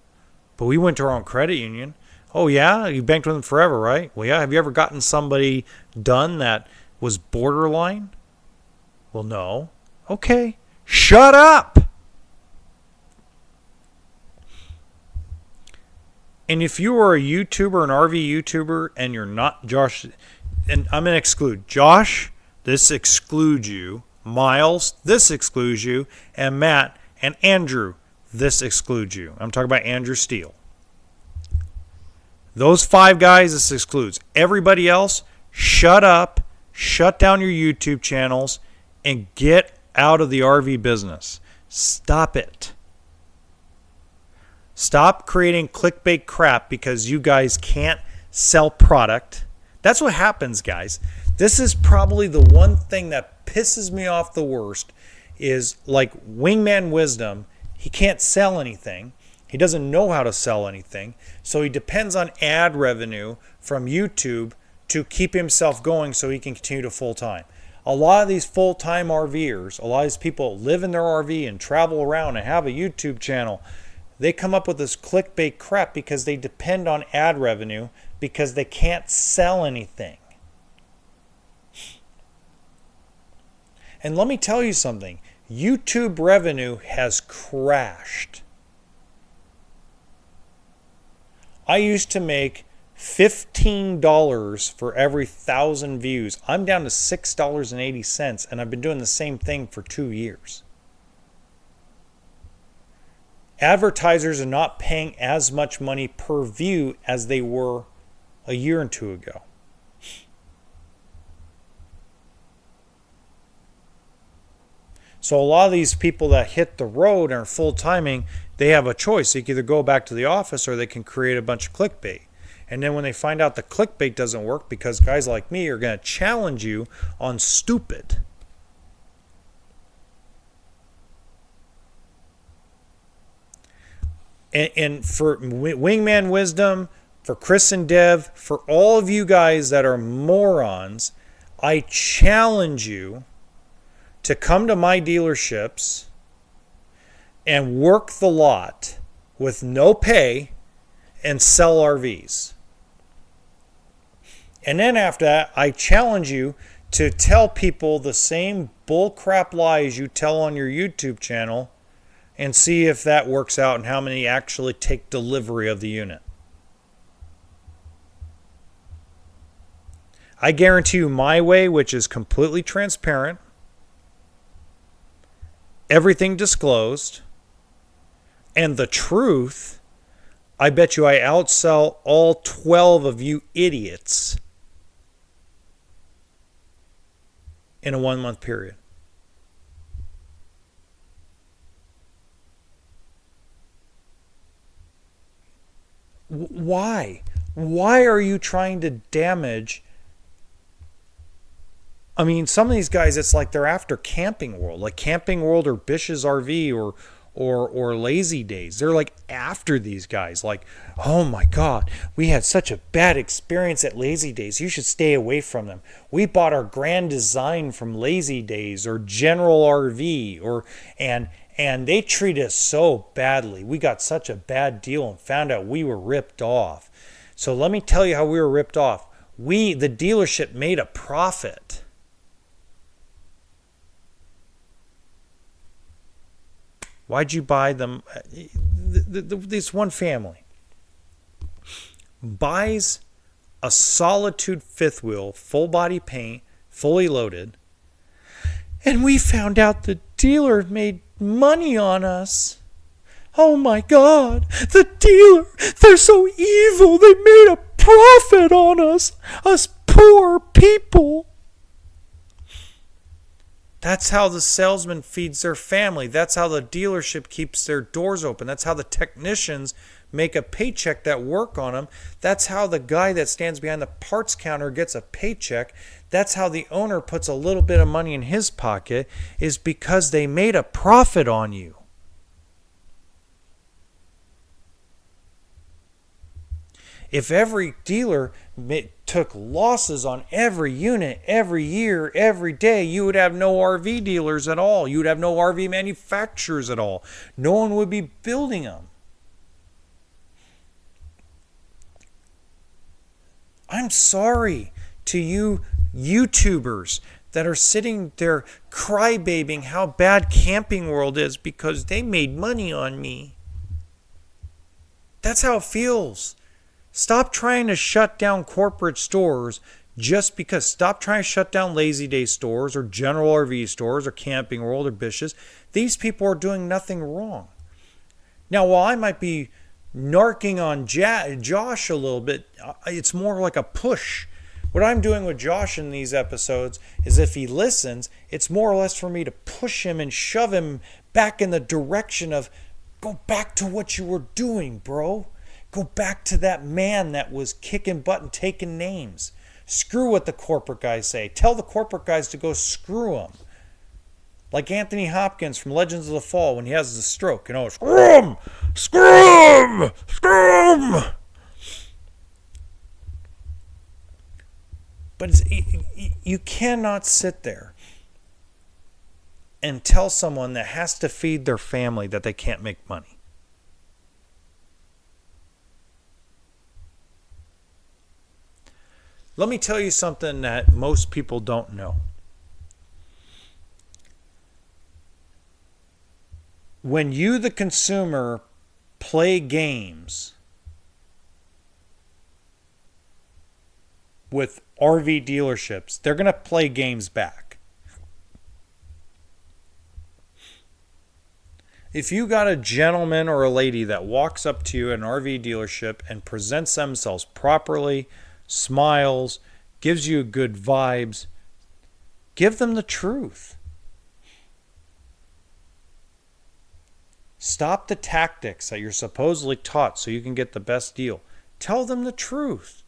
Speaker 1: But we went to our own credit union. Oh, yeah? You banked with them forever, right? Well, yeah. Have you ever gotten somebody done that was borderline? Well, no. Okay. Shut up! And if you are a YouTuber, an RV YouTuber, and you're not Josh, and I'm going to exclude Josh, this excludes you. Miles, this excludes you. And Matt and Andrew, this excludes you. I'm talking about Andrew Steele. Those 5 guys, this excludes. Everybody else, shut up, shut down your YouTube channels, and get out of the RV business. Stop it. Stop creating clickbait crap because you guys can't sell product. That's what happens, guys. This is probably the one thing that pisses me off the worst is like Wingman Wisdom. He can't sell anything. He doesn't know how to sell anything. So he depends on ad revenue from YouTube to keep himself going so he can continue to full-time. A lot of these full-time RVers, a lot of these people live in their RV and travel around and have a YouTube channel. They come up with this clickbait crap because they depend on ad revenue because they can't sell anything. And let me tell you something. YouTube revenue has crashed. I used to make $15 for every 1,000 views. I'm down to $6.80, and I've been doing the same thing for 2 years. Advertisers are not paying as much money per view as they were a year or 2 ago. So a lot of these people that hit the road and are full-timing, they have a choice. They can either go back to the office or they can create a bunch of clickbait. And then when they find out the clickbait doesn't work because guys like me are going to challenge you on stupid. And for Wingman Wisdom, for Chris and Dev, for all of you guys that are morons, I challenge you to come to my dealerships and work the lot with no pay and sell RVs. And then after that, I challenge you to tell people the same bullcrap lies you tell on your YouTube channel and see if that works out and how many actually take delivery of the unit. I guarantee you my way, which is completely transparent, everything disclosed, and the truth, I bet you I outsell all 12 of you idiots in a 1-month period. Why? Why are you trying to damage? I mean, some of these guys, it's like they're after Camping World, like Camping World or Bish's RV or Lazy Days. They're like after these guys, like, oh my God, we had such a bad experience at Lazy Days. You should stay away from them. We bought our Grand Design from Lazy Days or General RV and they treat us so badly. We got such a bad deal and found out we were ripped off. So let me tell you how we were ripped off. The dealership made a profit. Why'd you buy them? This one family buys a Solitude fifth wheel, full body paint, fully loaded, and we found out the dealer made money on us. Oh my God, the dealer, they're so evil. They made a profit on us poor people. That's how the salesman feeds their family. That's how the dealership keeps their doors open. That's how the technicians make a paycheck that work on them. That's how the guy that stands behind the parts counter gets a paycheck. That's how the owner puts a little bit of money in his pocket, is because they made a profit on you. If every dealer took losses on every unit, every year, every day, you would have no RV dealers at all. You would have no RV manufacturers at all. No one would be building them. I'm sorry to you YouTubers that are sitting there crybabying how bad Camping World is because they made money on me. That's how it feels. Stop trying to shut down corporate stores just because. Stop trying to shut down Lazy Day stores or General RV stores or Camping World or Bish's. These people are doing nothing wrong. Now, while I might be narking on Josh a little bit, it's more like a push. What I'm doing with Josh in these episodes is, if he listens, it's more or less for me to push him and shove him back in the direction of, go back to what you were doing, bro. Go back to that man that was kicking butt and taking names. Screw what the corporate guys say. Tell the corporate guys to go screw them. Like Anthony Hopkins from Legends of the Fall when he has the stroke. You know, screw him! Screw him! Screw him! But you cannot sit there and tell someone that has to feed their family that they can't make money. Let me tell you something that most people don't know. When you, the consumer, play games with RV dealerships, they're going to play games back. If you got a gentleman or a lady that walks up to you at an RV dealership and presents themselves properly, smiles, gives you good vibes, give them the truth. Stop the tactics that you're supposedly taught so you can get the best deal. Tell them the truth.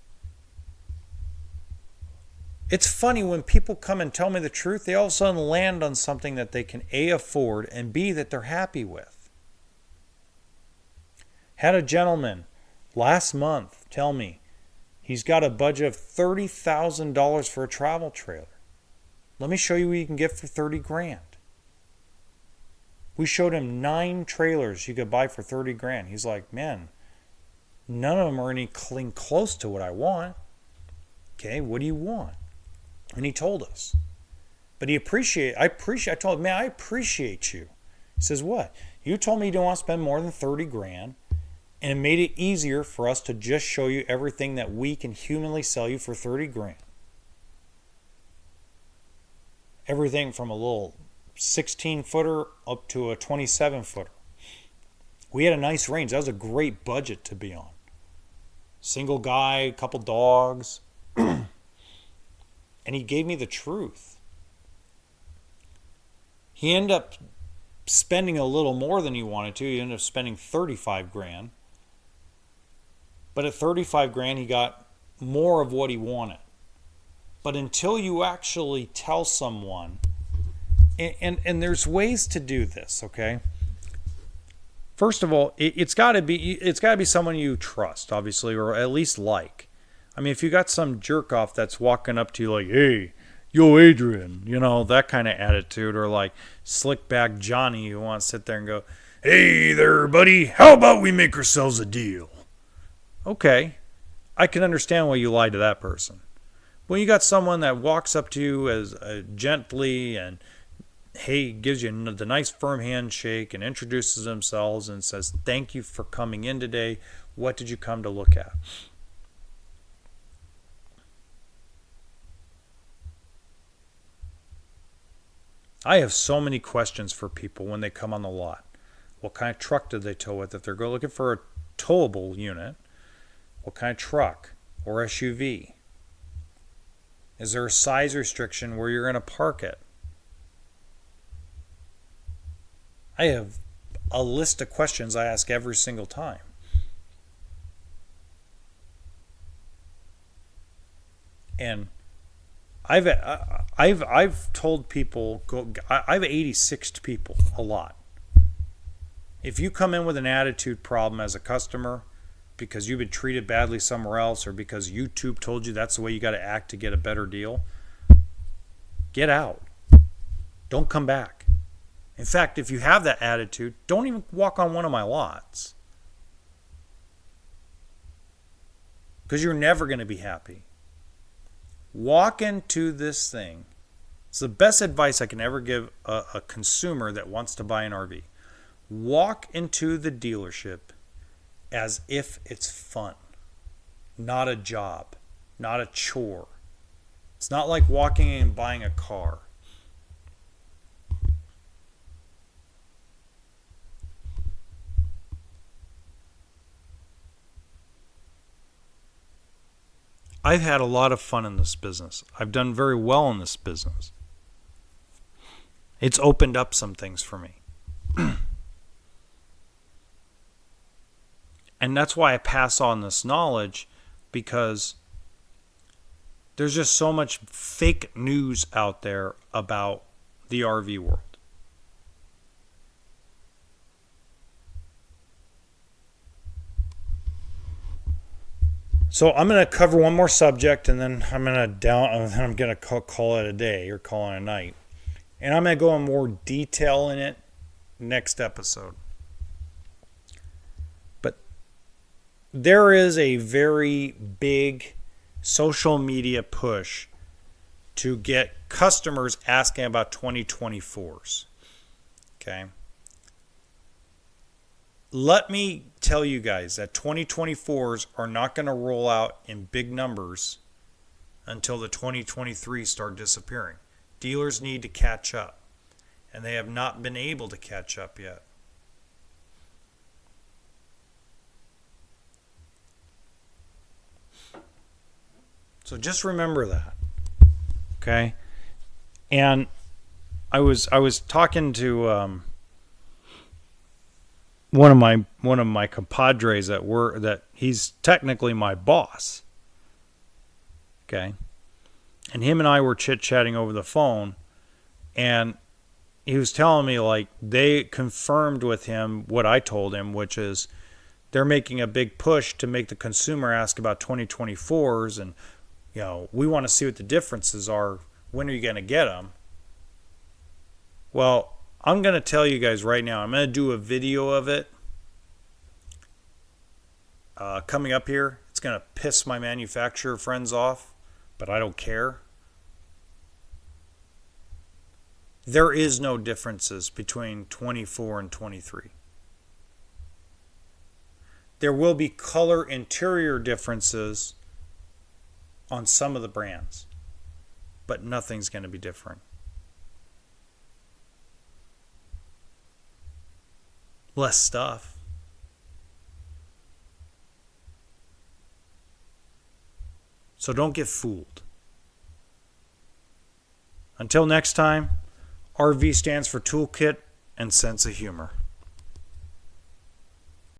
Speaker 1: It's funny when people come and tell me the truth, they all of a sudden land on something that they can A, afford, and B, that they're happy with. Had a gentleman last month tell me he's got a budget of $30,000 for a travel trailer. Let me show you what you can get for $30,000. We showed him 9 trailers you could buy for $30,000. He's like, man, none of them are anything close to what I want. Okay, what do you want? And he told us. But I told him, man, I appreciate you. He says, what? You told me you don't want to spend more than $30,000. And it made it easier for us to just show you everything that we can humanly sell you for $30,000. Everything from a little 16-footer up to a 27-footer. We had a nice range. That was a great budget to be on. Single guy, a couple dogs. And he gave me the truth. He ended up spending a little more than he wanted to. He ended up spending $35,000. But at $35,000, he got more of what he wanted. But until you actually tell someone, and there's ways to do this, okay? First of all, it's got to be someone you trust, obviously, or at least like. I mean, if you got some jerk off that's walking up to you like, "Hey, yo, Adrian," that kind of attitude, or like slick back Johnny who wants to sit there and go, "Hey there, buddy, how about we make ourselves a deal?" Okay, I can understand why you lied to that person. When you got someone that walks up to you as gently and hey, gives you the nice firm handshake and introduces themselves and says, "Thank you for coming in today. What did you come to look at?" I have so many questions for people when they come on the lot. What kind of truck did they tow with? If they're looking for a towable unit, what kind of truck or SUV? Is there a size restriction where you're going to park it? I have a list of questions I ask every single time. And I've told people, I've 86'd people a lot. If you come in with an attitude problem as a customer because you've been treated badly somewhere else, or because YouTube told you that's the way you got to act to get a better deal, get out. Don't come back. In fact, if you have that attitude, don't even walk on one of my lots. Because you're never going to be happy. Walk into this thing. It's the best advice I can ever give a consumer that wants to buy an RV. Walk into the dealership as if it's fun, not a job, not a chore. It's not like walking in and buying a car. I've had a lot of fun in this business. I've done very well in this business. It's opened up some things for me. And that's why I pass on this knowledge, because there's just so much fake news out there about the RV world. So I'm going to cover one more subject, and then I'm going to call it a day, or call it a night. And I'm going to go in more detail in it next episode. But there is a very big social media push to get customers asking about 2024s. Okay? Let me tell you guys that 2024s are not going to roll out in big numbers until the 2023 start disappearing. Dealers need to catch up, and they have not been able to catch up yet. So just remember that. Okay? And I was talking to one of my compadres that he's technically my boss. Okay? And him and I were chit-chatting over the phone, and he was telling me, like, they confirmed with him what I told him, which is they're making a big push to make the consumer ask about 2024s, and we want to see what the differences are. When are you going to get them? Well, I'm going to tell you guys right now, I'm going to do a video of it coming up here. It's going to piss my manufacturer friends off, but I don't care. There is no differences between 24 and 23. There will be color interior differences on some of the brands, but nothing's going to be different. Less stuff. So don't get fooled. Until next time, RV stands for toolkit and sense of humor.